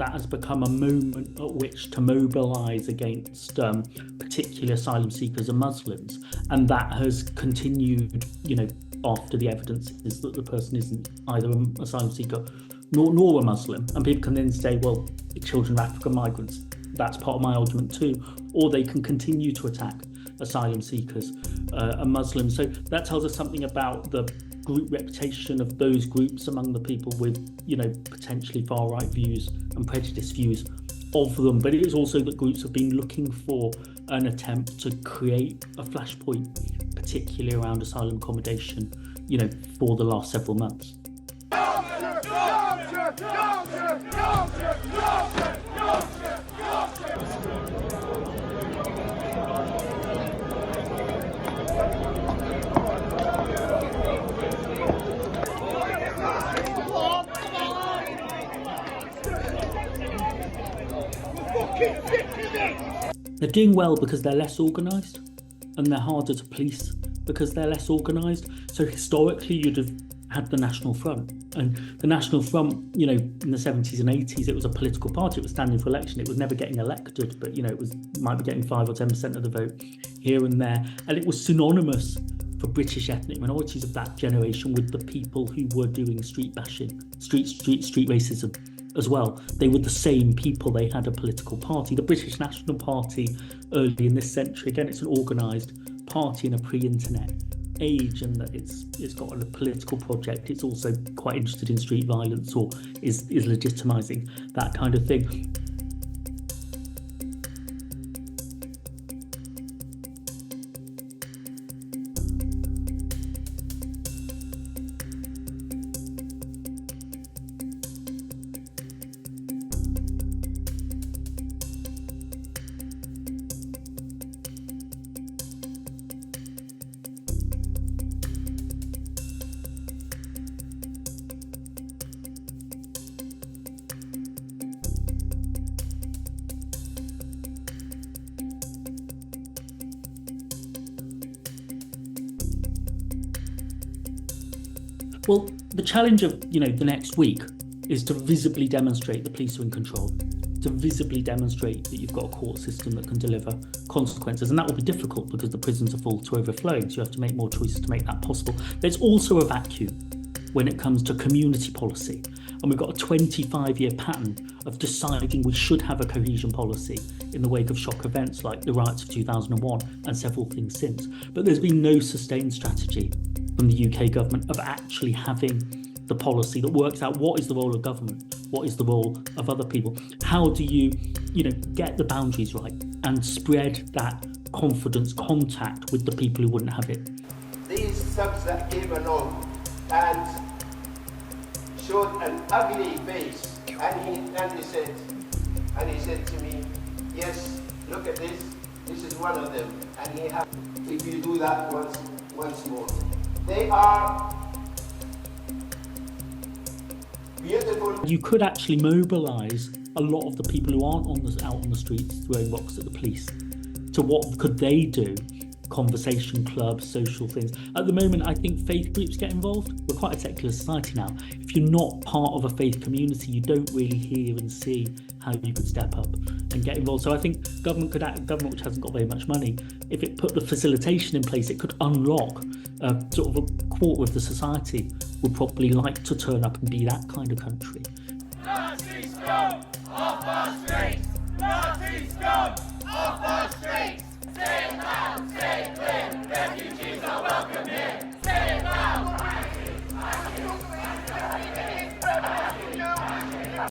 that has become a moment at which to mobilise against particular asylum seekers and Muslims, and that has continued, after the evidence is that the person isn't either an asylum seeker nor a Muslim, and people can then say, well, children of African migrants, that's part of my argument too, or they can continue to attack asylum seekers and Muslims. So that tells us something about the group reputation of those groups among the people with, potentially far-right views and prejudiced views of them. But it is also that groups have been looking for an attempt to create a flashpoint, particularly around asylum accommodation, for the last several months. They're doing well because they're less organised, and they're harder to police because they're less organised. So historically, you'd have had the National Front, and the National Front, in the 70s and 80s, it was a political party. It was standing for election. It was never getting elected, but might be getting 5 or 10% of the vote here and there, and it was synonymous for British ethnic minorities of that generation with the people who were doing street bashing, street racism as well. They were the same people. They had a political party. The British National Party early in this century, again, it's an organised party in a pre-internet age, and that it's got a political project. It's also quite interested in street violence, or is legitimising that kind of thing. Well, the challenge of, the next week is to visibly demonstrate the police are in control, to visibly demonstrate that you've got a court system that can deliver consequences. And that will be difficult because the prisons are full to overflowing, so you have to make more choices to make that possible. There's also a vacuum when it comes to community policy. And we've got a 25-year pattern of deciding we should have a cohesion policy in the wake of shock events like the riots of 2001 and several things since. But there's been no sustained strategy from the UK government of actually having the policy that works out what is the role of government, what is the role of other people. How do you, get the boundaries right and spread that confidence contact with the people who wouldn't have it. These thugs that came along and showed an ugly face, and he said to me, yes, look at this is one of them, and if you do that once more. They are beautiful. You could actually mobilise a lot of the people who aren't out on the streets throwing rocks at the police to what could they do? Conversation clubs, social things. At the moment, I think faith groups get involved. We're quite a secular society now. If you're not part of a faith community, you don't really hear and see how you could step up and get involved. So I think government which hasn't got very much money, if it put the facilitation in place, it could unlock sort of a quarter of the society would probably like to turn up and be that kind of country. Nazis go off our streets!